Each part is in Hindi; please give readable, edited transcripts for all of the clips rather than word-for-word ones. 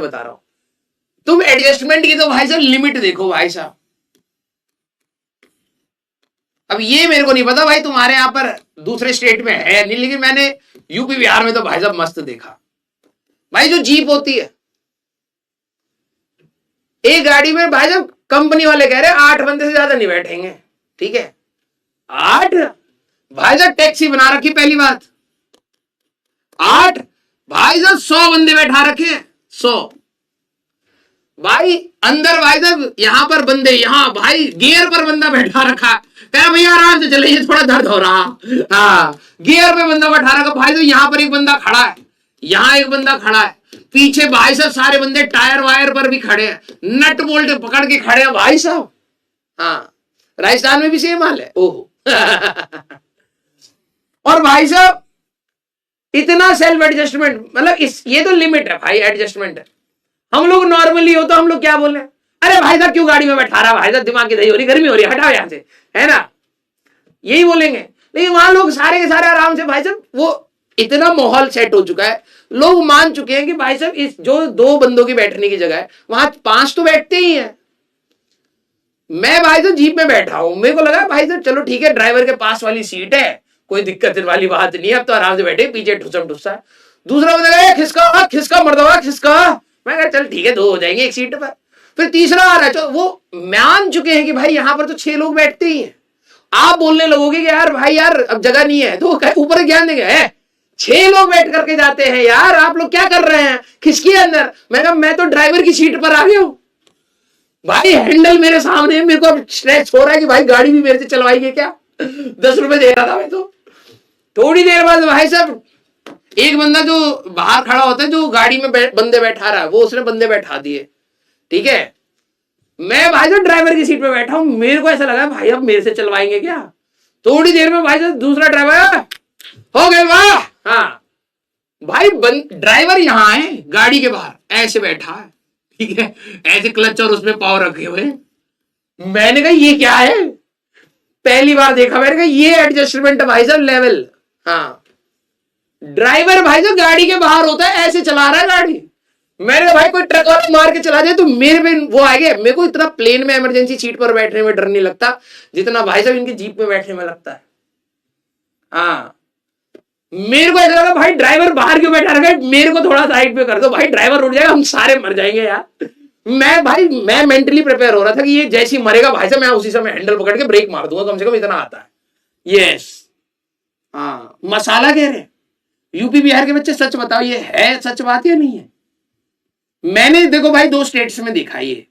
बता रहा हूं, तुम एडजस्टमेंट की तो भाई साहब लिमिट देखो भाई साहब। अब ये मेरे को नहीं पता भाई तुम्हारे यहां पर दूसरे स्टेट में है नहीं, लेकिन मैंने यूपी बिहार में तो भाई साहब मस्त देखा। भाई जो जीप होती है, एक गाड़ी में भाई साहब कंपनी वाले कह रहे हैं 8 बंदे से ज्यादा नहीं बैठेंगे, ठीक है। 8 भाई साहब टैक्सी बना रखी, पहली बात 8 भाई साहब 100 बंदे बैठा रखे, 100 भाई अंदर भाई साहब, यहां पर बंदे, यहां भाई गियर पर बंदा बैठा रखा, कह रहा भैया आराम से चले, थोड़ा दर्द हो रहा। हाँ गियर पे बंदा बैठा रखा भाई साहब, यहां पर एक बंदा खड़ा है, यहां एक बंदा खड़ा है, पीछे भाई साहब सारे बंदे टायर वायर पर भी खड़े हैं, नट बोल्ट पकड़ के खड़े हैं भाई साहब। हाँ राजस्थान में भी सेम हाल है। ओहो और भाई साहब इतना सेल्फ एडजस्टमेंट, मतलब इस ये तो लिमिट है भाई, एडजस्टमेंट है। हम लोग नॉर्मली हो तो हम लोग क्या बोल रहे हैं, अरे भाई साहब क्यों गाड़ी में बैठा रहा, भाई साहब दिमाग की दही हो रही, गर्मी हो रही है, हटाओ यहां से, है ना, यही बोलेंगे। लेकिन वहां लोग सारे के सारे आराम से भाई साहब, वो इतना माहौल सेट हो चुका है, लोग मान चुके हैं कि भाई साहब इस जो 2 बंदों की बैठने की जगह है, वहां 5 तो बैठते ही हैं। मैं भाई साहब जीप में बैठा हूं, मेरे को लगा भाई साहब चलो ठीक है, ड्राइवर के पास वाली सीट है, कोई दिक्कत वाली बात नहीं है, अब तो आराम से बैठे, पीछे ठुसम ठुस्सा है। दूसरा बंदा खिसका खिसका मर्दवा खिसका, मैं कहा चल ठीक है 2 हो जाएंगे एक सीट पर। फिर तीसरा आ रहा है, वो मान चुके हैं कि भाई यहां पर तो 6 लोग बैठते ही हैं। आप बोलने लगोगे कि यार भाई यार अब जगह नहीं है, तो ऊपर ज्ञान देंगे, 6 लोग बैठ करके जाते हैं यार, आप लोग क्या कर रहे हैं, खिसकी अंदर। मैं कहा मैं तो ड्राइवर की सीट पर आ गया हूं भाई, हैंडल मेरे सामने, मेरे को स्ट्रेस हो रहा है कि भाई गाड़ी भी मेरे से चलवाएंगे क्या, 10 रुपए दे रहा था मैं तो। थोड़ी देर बाद भाई साहब एक बंदा जो बाहर खड़ा होता है, जो गाड़ी में बंदे बैठा रहा है, वो उसने बंदे बैठा दिए, ठीक है। मैं भाई साहब ड्राइवर की सीट पे बैठा हूं, मेरे को ऐसा लगा भाई अब मेरे से चलवाएंगे क्या। थोड़ी देर में भाई साहब दूसरा ड्राइवर हो गए, वाह। हाँ भाई ड्राइवर यहां है, गाड़ी के बाहर ऐसे बैठा है, ठीक है, ऐसे क्लच और उसमें पावर रखे हुए। मैंने कहा ये क्या है, पहली बार देखा, मैंने कहा ये एडजस्टमेंट भाई साहब लेवल। हाँ ड्राइवर भाई साहब गाड़ी के बाहर होता है, ऐसे चला रहा है गाड़ी। मैंने भाई कोई ट्रक और मार के चला जाए तो मेरे पे वो आ गया। मेरे को इतना प्लेन में इमरजेंसी सीट पर बैठने में डर नहीं लगता जितना भाई साहब इनकी जीप में बैठने में लगता है। हाँ मेरे को ऐसा लगा भाई ड्राइवर बाहर क्यों बैठा रखा है, मेरे को थोड़ा साइड पे कर दो भाई, ड्राइवर उठ जाएगा, हम सारे मर जाएंगे यार। मैं मेंटली प्रिपेयर हो रहा था कि ये जैसे ही मरेगा भाई साहब मैं उसी समय हैंडल पकड़ के ब्रेक मार दूंगा, कम से कम इतना आता है। यस हाँ मसाला कह रहे यूपी बिहार के बच्चे, सच बताओ ये है सच बात या नहीं है। मैंने देखो भाई 2 स्टेट्स में देखा ये,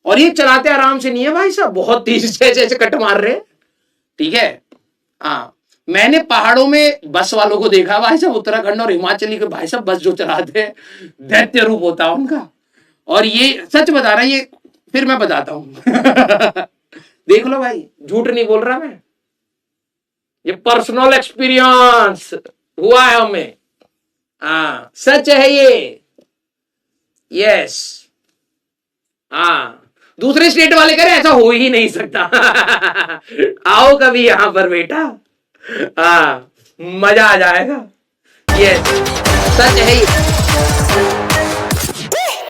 और ये चलाते आराम से नहीं है भाई साहब, बहुत तेजी से ऐसे कट मार रहे, ठीक है। हाँ मैंने पहाड़ों में बस वालों को देखा भाई साहब, उत्तराखंड और हिमाचली के भाई साहब बस जो चलाते हैं, दैत्य रूप होता है उनका। और ये सच बता रहा है, ये फिर मैं बताता हूं देख लो भाई, झूठ नहीं बोल रहा मैं, ये पर्सनल एक्सपीरियंस हुआ है हमें। हाँ सच है ये, यस। हाँ दूसरे स्टेट वाले कह रहे ऐसा हो ही नहीं सकता आओ कभी यहां पर बेटा, हाँ मजा आ जाएगा। यस सच है ये।